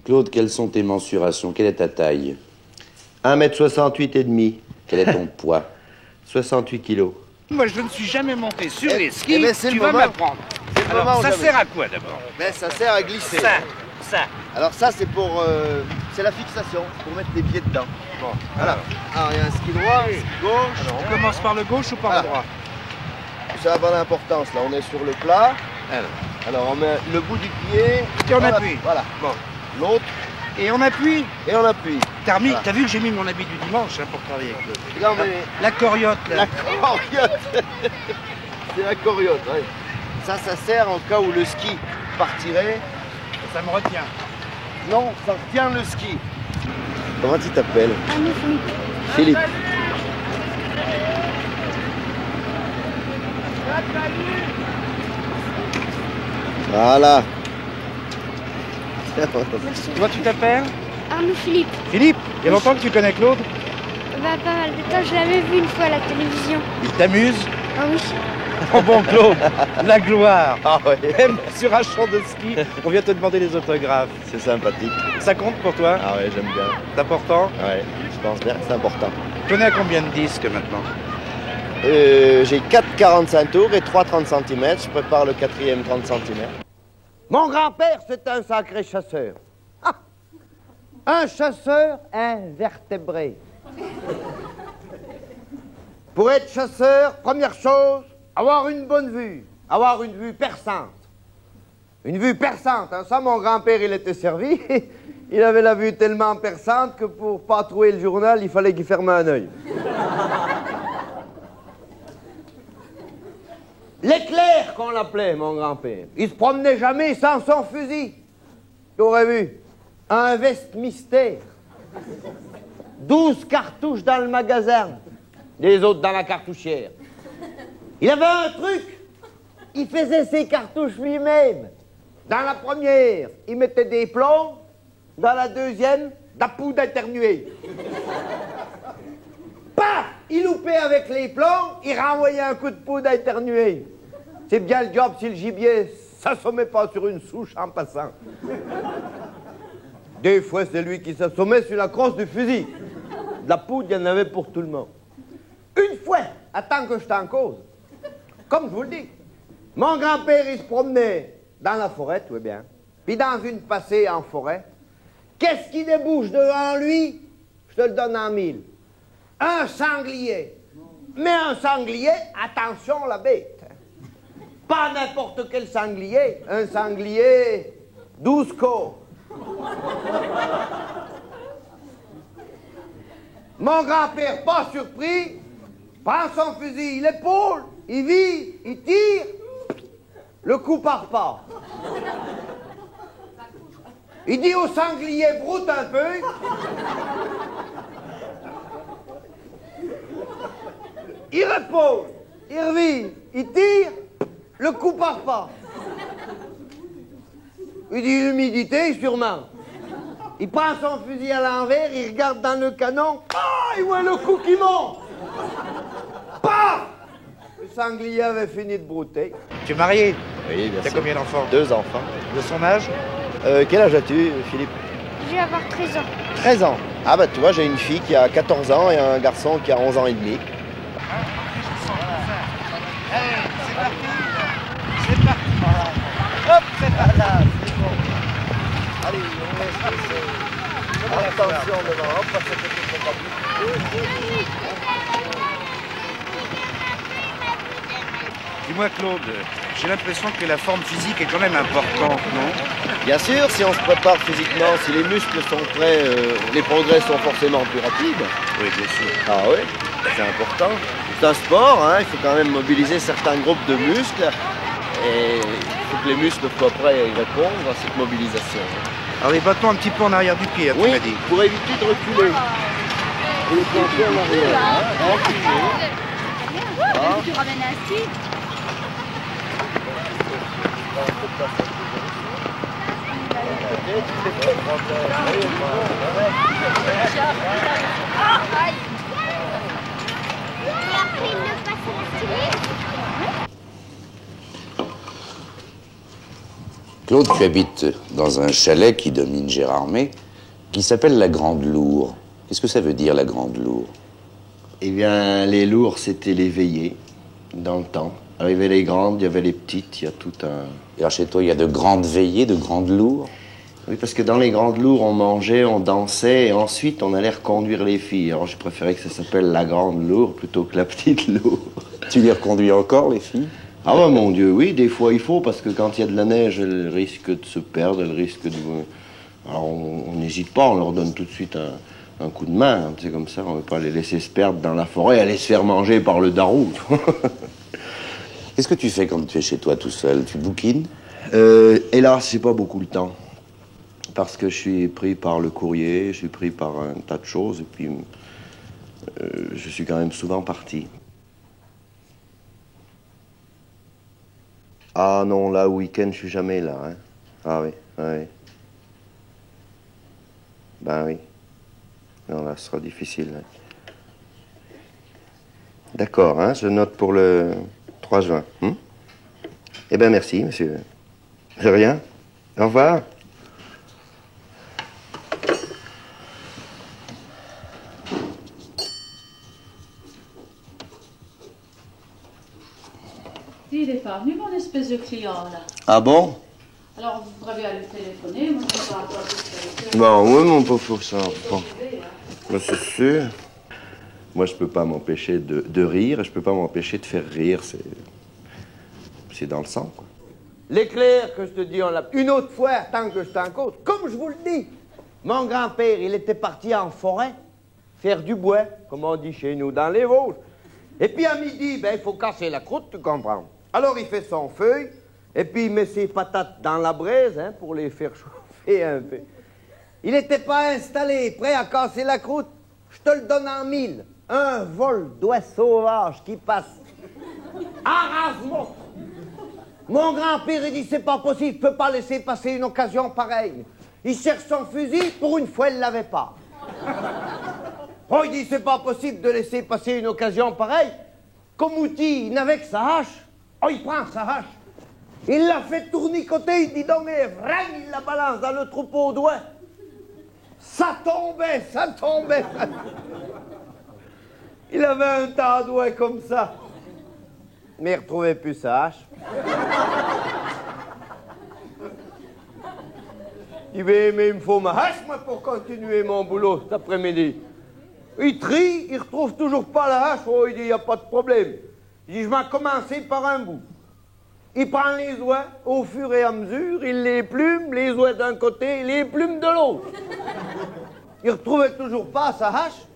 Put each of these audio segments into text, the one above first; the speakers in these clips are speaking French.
Claude, quelles sont tes mensurations? Quelle est ta taille? 1,68 m et demi. Quel est ton poids? 68 kilos. Moi, je ne suis jamais monté sur les skis. ben, Tu vas m'apprendre. Alors, ça jamais. sert à quoi d'abord? Ben, ça sert à glisser. Ça. Alors ça, c'est pour... c'est la fixation, pour mettre les pieds dedans. Bon, Voilà. Alors, il y a un ski droit, un ski gauche. Alors, on commence par le gauche ou par le droit? C'est la bonne importance, là. On est sur le plat. Alors, on met le bout du pied... Et on appuie. Voilà. Bon. L'autre. Et on appuie. Et on appuie. T'as Voilà. vu que j'ai mis mon habit du dimanche pour travailler avec Claude. Non, mais... La coriote, là. La coriote. C'est la coriote, oui. Ça sert en cas où le ski partirait. Ça me retient. Non, ça retient le ski. Comment tu t'appelles? Anne-Philippe. Philippe. Voilà. Toi, tu t'appelles? Arnaud-Philippe. Philippe. Il y a longtemps que tu connais Claude? Bah, pas mal de temps, je l'avais vu une fois à la télévision. Il t'amuse? Ah oui. Oh bon Claude, la gloire. Ah ouais. Même sur un champ de ski, on vient te demander des autographes. C'est sympathique. Ça compte pour toi? Ah ouais, j'aime bien. C'est important? Ouais, je pense bien que c'est important. Tu connais à combien de disques maintenant? J'ai 4 45 tours et 3 30 cm. Je prépare le 4e 30 cm. Mon grand-père, c'est un sacré chasseur. Ah, un chasseur invertébré. Pour être chasseur, première chose, avoir une bonne vue. Avoir une vue perçante. Une vue perçante, hein. Ça, mon grand-père, il était servi. Il avait la vue tellement perçante que pour pas trouver le journal, il fallait qu'il ferme un œil. L'éclair qu'on l'appelait, mon grand-père. Il se promenait jamais sans son fusil. T'aurais vu, un Westminster. 12 cartouches dans le magasin. Les autres dans la cartouchière. Il avait un truc. Il faisait ses cartouches lui-même. Dans la première, il mettait des plombs. Dans la deuxième, de la poudre éternuée. Paf! Il loupait avec les plombs, il renvoyait un coup de poudre éternuée. C'est bien le job si le gibier s'assommait pas sur une souche en passant. Des fois, c'est lui qui s'assommait sur la crosse du fusil. De la poudre, il y en avait pour tout le monde. Une fois, attends que je t'en cause, comme je vous le dis, mon grand-père, il se promenait dans la forêt, tout est bien, puis dans une passée en forêt, qu'est-ce qui débouche devant lui? Je te le donne en 1000. Un sanglier. Mais un sanglier, attention la bête. Pas n'importe quel sanglier, un sanglier 12 corps. Mon grand-père, pas surpris, prend son fusil, il épaule, il vise, il tire, le coup part pas. Il dit au sanglier, broute un peu. Il repose, il revise, il tire, le coup part pas. Il dit l'humidité, sûrement. Il prend son fusil à l'envers, il regarde dans le canon, ah, il voit le coup qui monte. Paf! Le sanglier avait fini de brouter. Tu es marié? Oui, bien T'as sûr. combien d'enfants? 2 enfants. De son âge? Quel âge as-tu, Philippe? Je vais avoir 13 ans. 13 ans. Ah bah tu vois, j'ai une fille qui a 14 ans et un garçon qui a 11 ans et demi. C'est parti. C'est parti. Hop, c'est parti. Voilà, c'est bon. Allez, on laisse laisser. Attention devant, hop, parce que c'est pas Dis-moi Claude, j'ai l'impression que la forme physique est quand même importante, non? Bien sûr, si on se prépare physiquement, si les muscles sont prêts, les progrès sont forcément plus rapides. Oui, bien sûr. Ah oui, c'est important. C'est un sport, hein, il faut quand même mobiliser certains groupes de muscles. Et il faut que les muscles soient prêts à y répondre à cette mobilisation. Alors les bâtons un petit peu en arrière du pied, tu m'as dit. Pour éviter de reculer. Et les plancher en arrière. Hein, Tu ramènes un ski? Claude, tu habites dans un chalet qui domine Gérardmer, qui s'appelle la Grande Loure. Qu'est-ce que ça veut dire, la Grande Loure? Eh bien, les lourds, c'était les veillées, dans le temps. Alors, il y avait les grandes, il y avait les petites, il y a tout un... Et alors, chez toi, il y a de grandes veillées, de grandes loures? Oui, parce que dans les grandes lourds, on mangeait, on dansait, et ensuite, on allait reconduire les filles. Alors, j'ai préféré que ça s'appelle la Grande Loure plutôt que la Petite Loure. Tu les reconduis encore, les filles? Ah bah, mon Dieu, oui, des fois, il faut, parce que quand il y a de la neige, elles risquent de se perdre, elles risquent de... Alors, on n'hésite pas, on leur donne tout de suite un coup de main, c'est comme ça, on ne veut pas les laisser se perdre dans la forêt, aller se faire manger par le darou. Qu'est-ce que tu fais quand tu es chez toi tout seul? Tu bouquines? Hélas, j'ai pas beaucoup le temps. Parce que je suis pris par le courrier, je suis pris par un tas de choses, et puis je suis quand même souvent parti. Ah non, là, au week-end, je suis jamais là. Hein. Ah oui, oui. Ben oui. Non, là, ce sera difficile. Hein. D'accord, hein, je note pour le 3 juin. Eh bien, merci, monsieur. De rien. Au revoir. Il n'est pas venu, mon espèce de client, là. Ah bon? Alors, vous pourrez bien lui téléphoner, moi, je ne sais pas encore ce Bon, oui, mon pauvre ça. Bon. Ben, c'est sûr. Moi, je peux pas m'empêcher de rire, et je peux pas m'empêcher de faire rire. C'est dans le sang, quoi. L'éclair que je te dis, on l'a... Une autre fois, tant que je t'en cause, comme je vous le dis, mon grand-père, il était parti en forêt, faire du bois, comme on dit chez nous, dans les Vosges. Et puis à midi, ben, il faut casser la croûte, tu comprends. Alors il fait son feuille, et puis il met ses patates dans la braise, hein, pour les faire chauffer un peu. Il n'était pas installé, prêt à casser la croûte. Je te le donne en 1000. Un vol d'oie sauvage qui passe. Arrasement. Mon grand-père, il dit, c'est pas possible, je peux pas laisser passer une occasion pareille. Il cherche son fusil, pour une fois, il l'avait pas. Oh, il dit, c'est pas possible de laisser passer une occasion pareille. Comme outil, il n'avait que sa hache. Oh, il prend sa hache. Il l'a fait tournicoter, il dit donc, et vrang, il la balance dans le troupeau d'oie. Ça tombait, ça tombait. Il avait un tas d'oie comme ça. Mais il ne retrouvait plus sa hache. Il dit, mais il me faut ma hache, moi, pour continuer mon boulot cet après-midi. Il trie, il retrouve toujours pas la hache. Oh, il dit, il n'y a pas de problème. Il dit, je vais commencer par un bout. Il prend les oies au fur et à mesure, il les plume, les oies d'un côté, les plumes de l'autre. Il retrouvait toujours pas sa hache.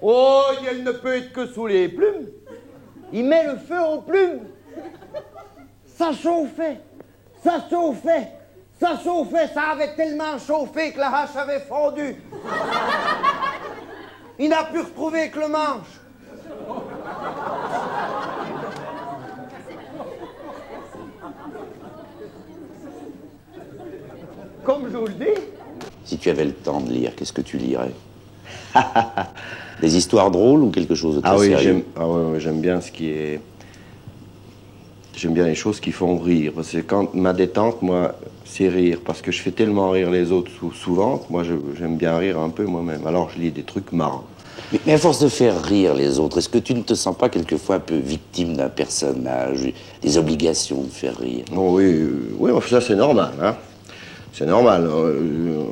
Oh, elle ne peut être que sous les plumes. Il met le feu aux plumes. Ça chauffait, ça chauffait, ça chauffait. Ça avait tellement chauffé que la hache avait fondu. Il n'a pu retrouver que le manche. Comme je vous le dis. Si tu avais le temps de lire, qu'est-ce que tu lirais? Des histoires drôles ou quelque chose de très sérieux? J'aime bien ce qui est... J'aime bien les choses qui font rire. Parce que quand ma détente, moi, c'est rire. Parce que je fais tellement rire les autres souvent que moi, j'aime bien rire un peu moi-même. Alors, je lis des trucs marrants. Mais à force de faire rire les autres, est-ce que tu ne te sens pas quelquefois un peu victime d'un personnage, des obligations de faire rire? Oh, oui, ça c'est normal, hein. C'est normal.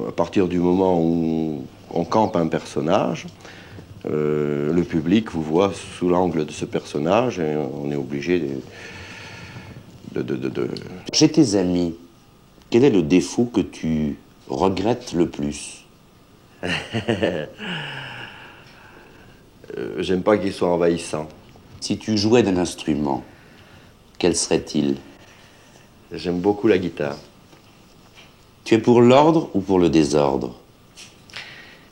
À partir du moment où on campe un personnage, le public vous voit sous l'angle de ce personnage et on est obligé de... Chez tes amis, quel est le défaut que tu regrettes le plus? J'aime pas qu'ils soient envahissants. Si tu jouais d'un instrument, quel serait-il? J'aime beaucoup la guitare. Tu es pour l'ordre ou pour le désordre?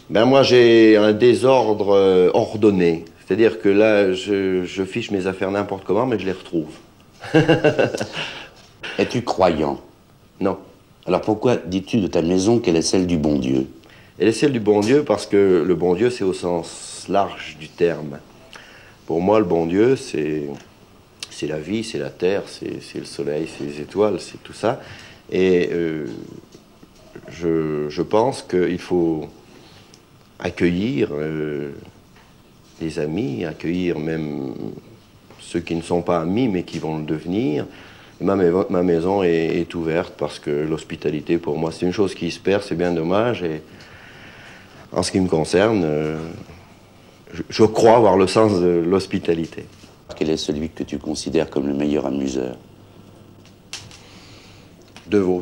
Ben moi, j'ai un désordre ordonné. C'est-à-dire que là, je fiche mes affaires n'importe comment, mais je les retrouve. Es-tu croyant? Non. Alors pourquoi dis-tu de ta maison qu'elle est celle du bon Dieu? Elle est celle du bon Dieu parce que le bon Dieu, c'est au sens large du terme. Pour moi, le bon Dieu, c'est c'est la vie, c'est la terre, c'est le soleil, c'est les étoiles, c'est tout ça. Et je pense qu'il faut accueillir les amis, accueillir même ceux qui ne sont pas amis mais qui vont le devenir. Ma maison est ouverte parce que l'hospitalité, pour moi, c'est une chose qui se perd, c'est bien dommage. Et en ce qui me concerne, je crois avoir le sens de l'hospitalité. Quel est celui que tu considères comme le meilleur amuseur? De Vos.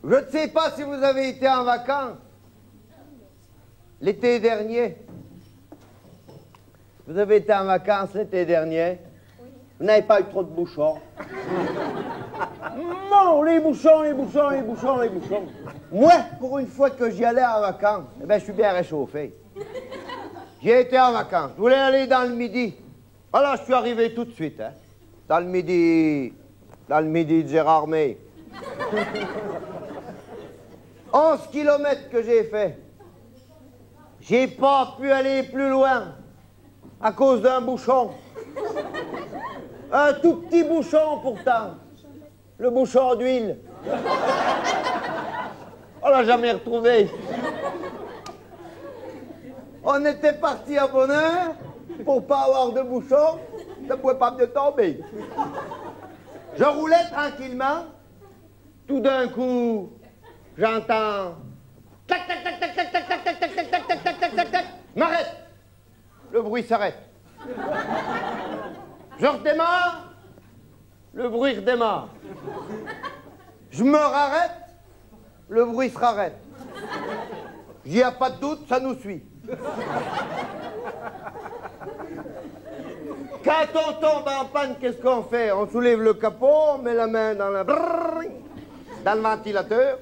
Je ne sais pas si vous avez été en vacances l'été dernier. Vous avez été en vacances l'été dernier? Vous n'avez pas eu trop de bouchons? Non, les bouchons, les bouchons, les bouchons, les bouchons. Moi, pour une fois que j'y allais en vacances, eh ben, je suis bien réchauffé. J'y ai été en vacances. Je voulais aller dans le Midi. Alors, je suis arrivé tout de suite, hein, dans le Midi de Gérard May. 11 kilomètres que j'ai fait. J'ai pas pu aller plus loin à cause d'un bouchon. Un tout petit bouchon pourtant. Le bouchon d'huile. On l'a jamais retrouvé. On était parti à bonne heure pour pas avoir de bouchon. Ça ne pouvait pas me tomber. Je roulais tranquillement. Tout d'un coup, j'entends tac tac tac tac tac tac tac tac tac tac tac tac tac tac tac tac. M'arrête. Le bruit s'arrête. Je redémarre. Le bruit redémarre. Je me rarrête. Le bruit se rarrête. Il n'y a pas de doute, ça nous suit. Quand on tombe en panne, qu'est-ce qu'on fait? On soulève le capot, on met la main dans le ventilateur.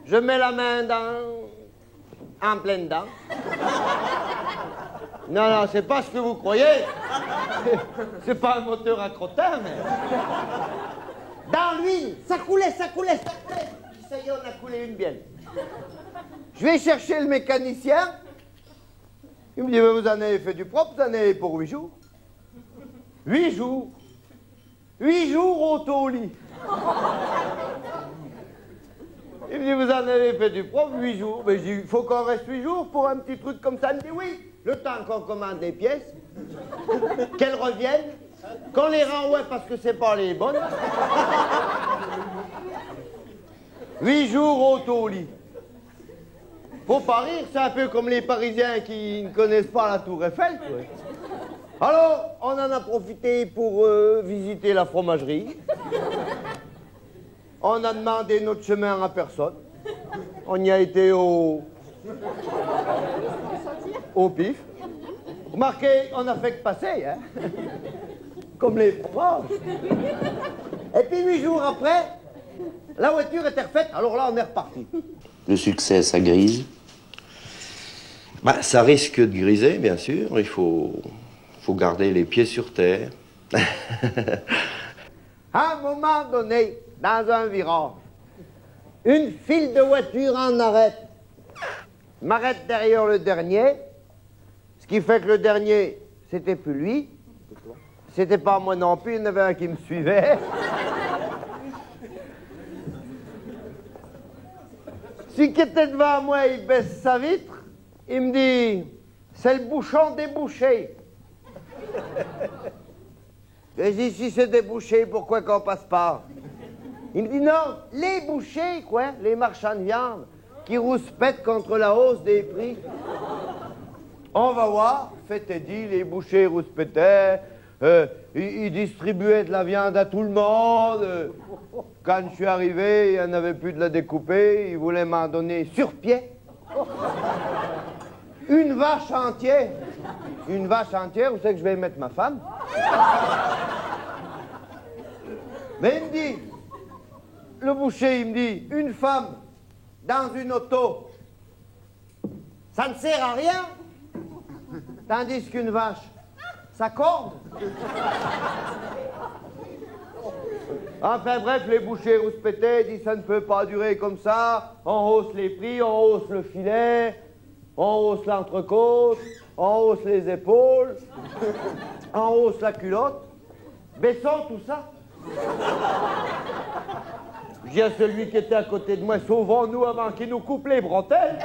Je mets la main en pleine dent. Non, non, c'est pas ce que vous croyez. C'est pas un moteur à crottin, mais... Dans l'huile, ça coulait, ça coulait, ça coulait. Ça y est, on a coulé une bielle. Je vais chercher le mécanicien. Il me dit, mais vous en avez fait du propre, vous en avez pour 8 jours. 8 jours. 8 jours au lit. Il me dit, vous en avez fait du propre, 8 jours. Mais je dis, il faut qu'on reste 8 jours pour un petit truc comme ça. Il me dit, oui, le temps qu'on commande les pièces, qu'elles reviennent, qu'on les renvoie parce que c'est pas les bonnes. 8 jours au lit. Faut pas rire, c'est un peu comme les Parisiens qui ne connaissent pas la Tour Eiffel. Ouais. Alors, on en a profité pour visiter la fromagerie. On a demandé notre chemin à personne. On y a été au pif. Remarquez, on a fait que passer, hein. Comme les fromages. Et puis 8 jours après, la voiture était refaite, alors là, on est reparti. Le succès, ça grise? Bah, ça risque de griser, bien sûr. Il faut garder les pieds sur terre. À un moment donné, dans un virage, une file de voitures en arrête. M'arrête derrière le dernier, ce qui fait que le dernier, c'était plus lui. C'était pas moi non plus, il y en avait un qui me suivait. Celui qui était devant moi, il baisse sa vitre. Il me dit, c'est le bouchon débouché. Je dis, si c'est débouché, pourquoi qu'on passe pas? Il me dit, non, les bouchers, quoi, les marchands de viande, qui rouspètent contre la hausse des prix. On va voir, fait et dit, les bouchers rouspétaient, ils distribuaient de la viande à tout le monde. Quand je suis arrivé, il n'y en avait plus de la découper, ils voulaient m'en donner sur pied. Une vache entière. Une vache entière, où c'est que je vais mettre ma femme? Mais il me dit, le boucher, il me dit, une femme dans une auto, ça ne sert à rien, tandis qu'une vache, ça corde. Enfin bref, les bouchers rouspétaient, disent ça ne peut pas durer comme ça, on hausse les prix, on hausse le filet, on hausse l'entrecôte, on hausse les épaules. en hausse la culotte, baissant tout ça. Je dis à celui qui était à côté de moi, sauvons-nous avant qu'il nous coupe les bretelles.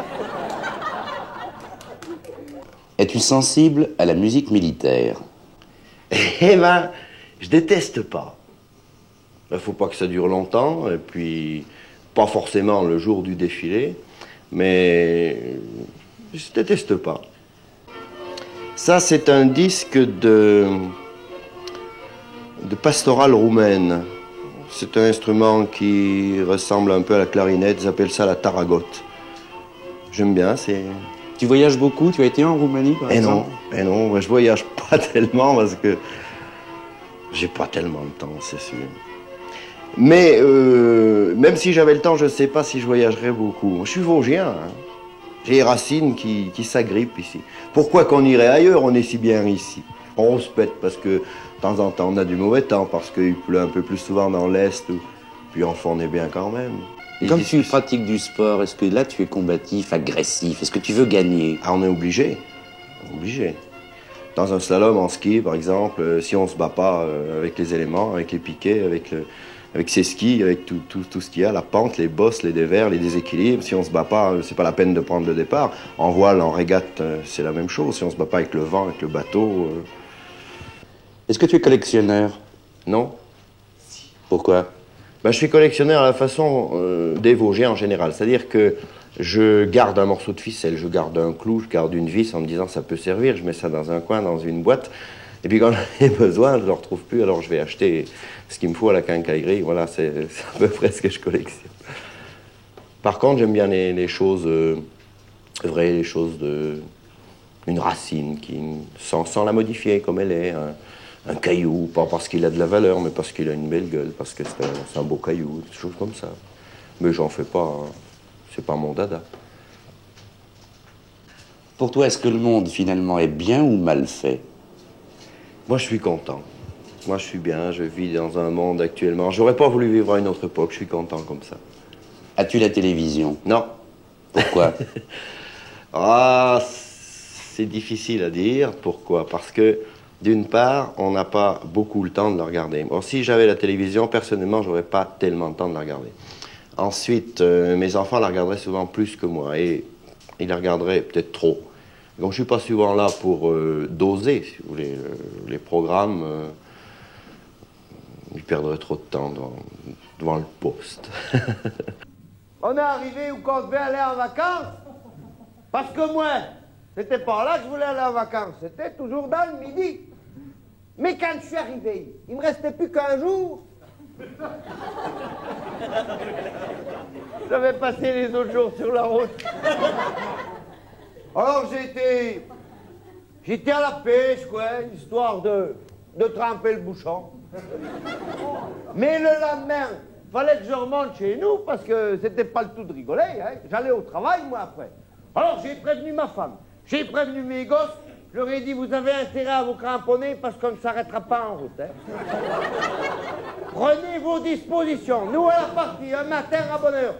Es-tu sensible à la musique militaire? Eh ben, je déteste pas. Il faut pas que ça dure longtemps, et puis pas forcément le jour du défilé, mais je déteste pas. Ça, c'est un disque de pastorale roumaine. C'est un instrument qui ressemble un peu à la clarinette, ils appellent ça la taragotte. J'aime bien, c'est... Tu voyages beaucoup? Tu as été en Roumanie, par exemple? Non, moi, je voyage pas tellement parce que j'ai pas tellement de temps, c'est sûr. Mais même si j'avais le temps, je sais pas si je voyagerais beaucoup. Je suis Vosgien, hein. J'ai les racines qui s'agrippent ici. Pourquoi qu'on irait ailleurs? On est si bien ici. On se pète parce que de temps en temps on a du mauvais temps, parce qu'il pleut un peu plus souvent dans l'Est, puis enfin on est bien quand même. Comme tu pratiques du sport, est-ce que là tu es combatif, agressif? Est-ce que tu veux gagner? Ah, on est obligé. Obligé. Dans un slalom en ski, par exemple, si on se bat pas avec les éléments, avec les piquets, avec ses skis, avec tout ce qu'il y a, la pente, les bosses, les dévers, les déséquilibres, si on se bat pas, c'est pas la peine de prendre le départ. En voile, en régate, c'est la même chose. Si on se bat pas avec le vent, avec le bateau... Est-ce que tu es collectionneur? Non. Pourquoi? Ben, je suis collectionneur à la façon des Vosgiens en général. C'est-à-dire que je garde un morceau de ficelle, je garde un clou, je garde une vis en me disant ça peut servir, je mets ça dans un coin, dans une boîte. Et puis quand j'en ai besoin, je ne le retrouve plus, alors je vais acheter ce qu'il me faut à la quincaillerie. Voilà, c'est à peu près ce que je collectionne. Par contre, j'aime bien les choses vraies, les choses une racine, sans la modifier comme elle est. Un caillou, pas parce qu'il a de la valeur, mais parce qu'il a une belle gueule, parce que c'est un beau caillou, des choses comme ça. Mais j'en fais pas, hein. C'est pas mon dada. Pour toi, est-ce que le monde, finalement, est bien ou mal fait? Moi, je suis content. Moi, je suis bien, je vis dans un monde actuellement. J'aurais pas voulu vivre à une autre époque, je suis content comme ça. As-tu la télévision? Non. Pourquoi? Ah, c'est difficile à dire. Pourquoi? Parce que, d'une part, on n'a pas beaucoup le temps de la regarder. Or, si j'avais la télévision, personnellement, j'aurais pas tellement de temps de la regarder. Ensuite, mes enfants la regarderaient souvent plus que moi, et ils la regarderaient peut-être trop. Donc, je suis pas souvent là pour doser, si vous voulez, les programmes. Ils perdraient trop de temps devant le poste. On est arrivé où on devait aller en vacances. Parce que moi, c'était pas là que je voulais aller en vacances. C'était toujours dans le midi. Mais quand je suis arrivé, il me restait plus qu'un jour. J'avais passé les autres jours sur la route. Alors j'étais à la pêche, quoi, histoire de tremper le bouchon. Mais le lendemain, fallait que je remonte chez nous parce que c'était pas le tout de rigoler, hein. J'allais au travail, moi, après. Alors j'ai prévenu ma femme, j'ai prévenu mes gosses, je leur ai dit, vous avez intérêt à vous cramponner parce qu'on ne s'arrêtera pas en route, hein. Prenez vos dispositions. Nous, à la partie, un matin à bonne heure.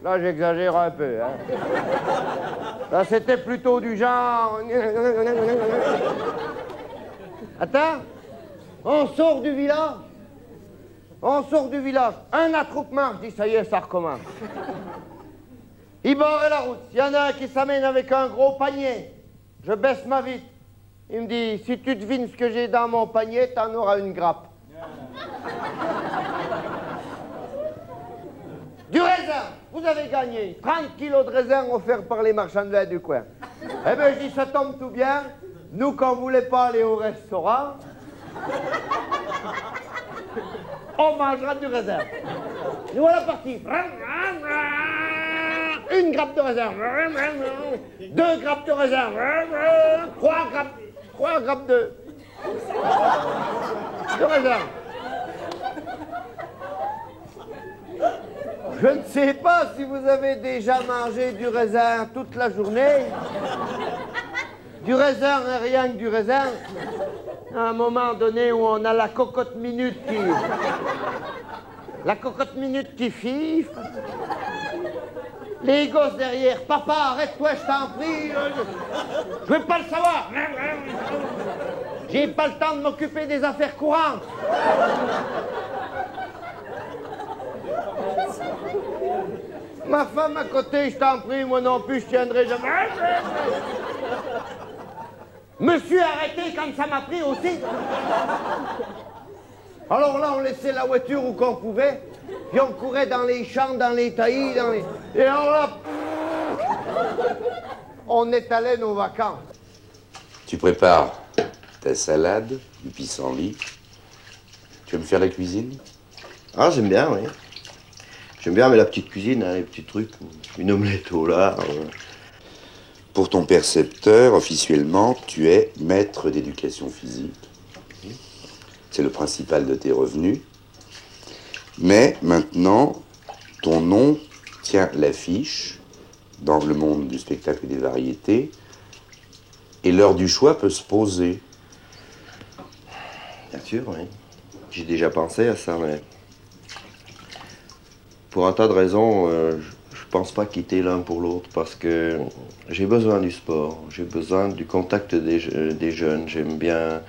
Là, j'exagère un peu, hein. Là, c'était plutôt du genre... Attends, on sort du village. On sort du village. Un attroupement, je dis, ça y est, ça recommence. Il barre la route. Il y en a un qui s'amène avec un gros panier. Je baisse ma vitre. Il me dit, si tu devines ce que j'ai dans mon panier, t'en auras une grappe. Du raisin, vous avez gagné 30 kilos de raisin offerts par les marchands de vin du coin. Eh bien, je dis, ça tombe tout bien. Nous, qu'on ne voulait pas aller au restaurant, on mangera du raisin. Nous voilà partis. Une grappe de raisin. 2 grappes de raisin. 3 grappes de raisin. Je ne sais pas si vous avez déjà mangé du raisin toute la journée. Du raisin et rien que du raisin. À un moment donné où on a la cocotte minute qui... La cocotte minute qui fifre. Les gosses derrière, papa, arrête-toi, je t'en prie. Je veux pas le savoir. J'ai pas le temps de m'occuper des affaires courantes. Ma femme à côté, je t'en prie, moi non plus, je tiendrai jamais. Me suis arrêté quand ça m'a pris aussi. Alors là, on laissait la voiture où qu'on pouvait, puis on courait dans les champs, dans les taillis, Et alors là, on étalait nos vacances. Tu prépares ta salade, du pissenlit. Tu veux me faire la cuisine? Ah, j'aime bien, oui. J'aime bien, mais la petite cuisine, hein, les petits trucs, une omelette au lard. Pour ton percepteur, officiellement, tu es maître d'éducation physique. C'est le principal de tes revenus. Mais maintenant, ton nom tient l'affiche dans le monde du spectacle et des variétés. Et l'heure du choix peut se poser. Bien sûr, oui. J'ai déjà pensé à ça, mais... Pour un tas de raisons, je pense pas quitter l'un pour l'autre parce que j'ai besoin du sport, j'ai besoin du contact des jeunes, j'aime bien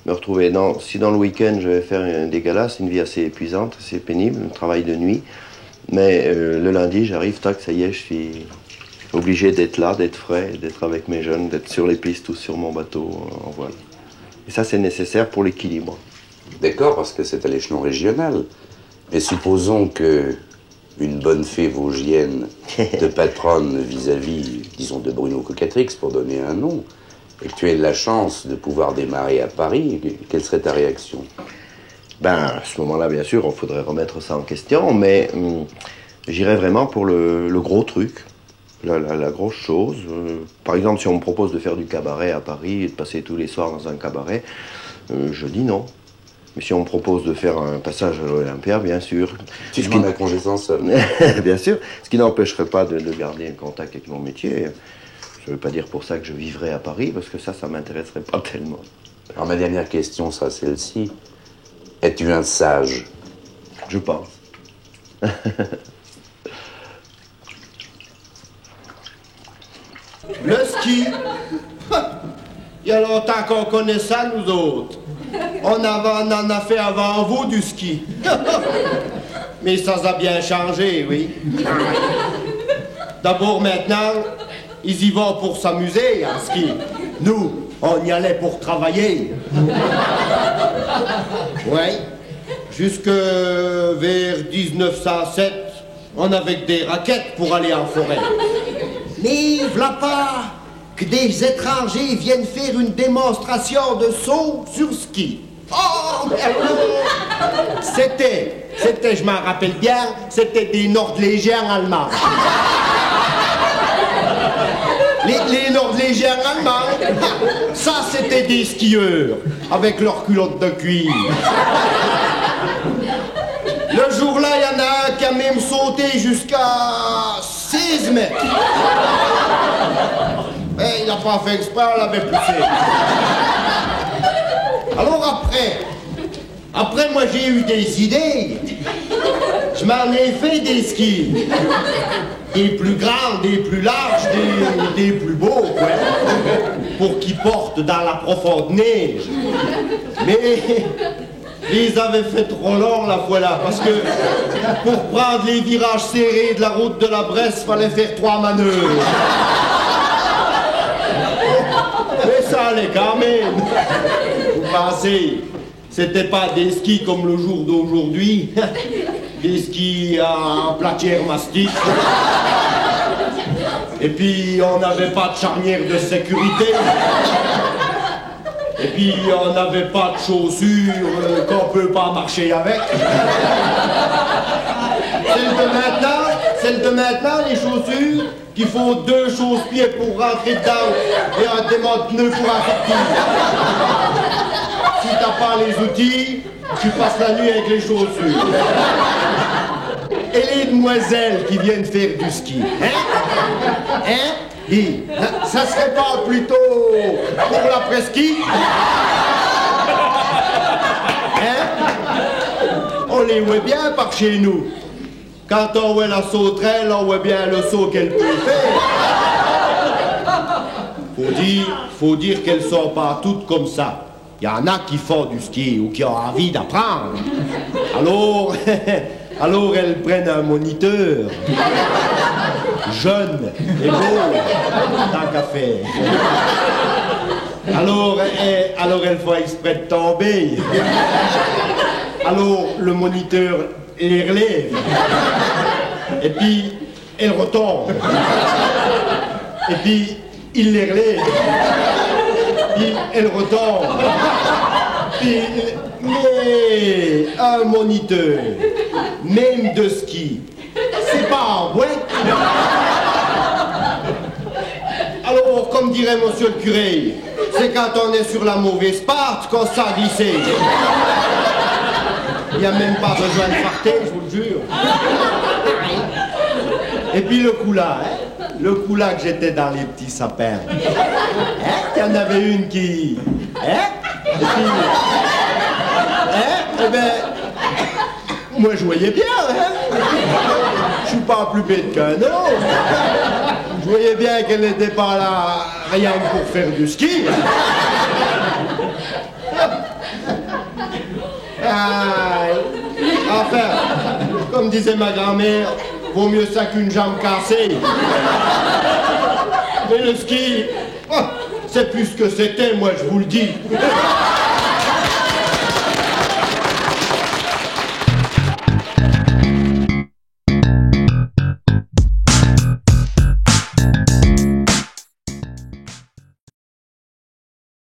me retrouver. Si dans le week-end je vais faire des galas, c'est une vie assez épuisante, assez pénible, un travail de nuit, mais le lundi j'arrive, tac, ça y est, je suis obligé d'être là, d'être frais, d'être avec mes jeunes, d'être sur les pistes ou sur mon bateau en voile. Et ça c'est nécessaire pour l'équilibre. D'accord, parce que c'est à l'échelon régional. Mais supposons que une bonne fée vosgienne te patronne vis-à-vis, disons, de Bruno Cocatrix, pour donner un nom, et que tu aies la chance de pouvoir démarrer à Paris, quelle serait ta réaction? À ce moment-là, bien sûr, il faudrait remettre ça en question, mais j'irais vraiment pour le gros truc, la grosse chose. Par exemple, si on me propose de faire du cabaret à Paris et de passer tous les soirs dans un cabaret, je dis non. Mais si on me propose de faire un passage à l'Olympia, bien sûr. Tu demandes un congé sans solde. Bien sûr. Ce qui n'empêcherait pas de garder un contact avec mon métier. Je ne veux pas dire pour ça que je vivrai à Paris, parce que ça m'intéresserait pas tellement. Alors ma dernière question sera celle-ci. Es-tu un sage? Je pense. Le ski. Il y a longtemps qu'on connaît ça, nous autres. On en a fait avant vous du ski. Mais ça a bien changé, oui. D'abord, maintenant, ils y vont pour s'amuser en ski. Nous, on y allait pour travailler. Oui. Jusque vers 1907, on avait des raquettes pour aller en forêt. Mais voilà pas que des étrangers viennent faire une démonstration de saut sur ski. Oh, merde! C'était, je m'en rappelle bien, c'était des Nordlégiens allemands. Les Nordlégiens allemands, ça c'était des skieurs, avec leurs culottes de cuir. Le jour-là, il y en a un qui a même sauté jusqu'à 16 mètres. Mais il n'a pas fait exprès, on l'avait poussé. Alors après moi j'ai eu des idées. Je m'en ai fait des skis. Des plus grands, des plus larges, des plus beaux, quoi. Pour qu'ils portent dans la profonde neige. Mais ils avaient fait trop long la fois-là, parce que pour prendre les virages serrés de la route de la Bresse, fallait faire 3 manœuvres. Mais ça allait quand même. Vous pensez, c'était pas des skis comme le jour d'aujourd'hui, des skis en platière mastic. Et puis on n'avait pas de charnière de sécurité. Et puis on n'avait pas de chaussures qu'on peut pas marcher avec. Celles de maintenant, les chaussures, qu'il faut 2 chausse-pieds pour rentrer dedans et un démon de pneu pour en sortir. Si t'as pas les outils, tu passes la nuit avec les chaussures. Et les demoiselles qui viennent faire du ski, Et ça serait pas plutôt pour l'après-ski? On les voit bien par chez nous. Quand on voit la sauterelle, on voit bien le saut qu'elle peut faire. Faut dire qu'elles sont pas toutes comme ça. Il y en a qui font du ski ou qui ont envie d'apprendre. Alors elles prennent un moniteur. Jeune et beau, tant qu'à faire. Alors elles font exprès de tomber. Alors le moniteur les relève. Et puis elles retombent. Et puis il les relève. Puis elles retombent. Puis, mais un moniteur, même de ski, c'est pas en boîte. Alors, comme dirait monsieur le curé, c'est quand on est sur la mauvaise patte qu'on s'en glisser. Il n'y a même pas besoin de farter, je vous le jure. Et puis le coup là, le coup là que j'étais dans les petits sapins. Il y en avait une qui... Et puis... Eh ben... Moi je voyais bien, Je suis pas plus bête qu'un autre. Je voyais bien qu'elle n'était pas là rien que pour faire du ski. Enfin, comme disait ma grand-mère, vaut mieux ça qu'une jambe cassée. Mais le ski, c'est plus ce que c'était, moi je vous le dis.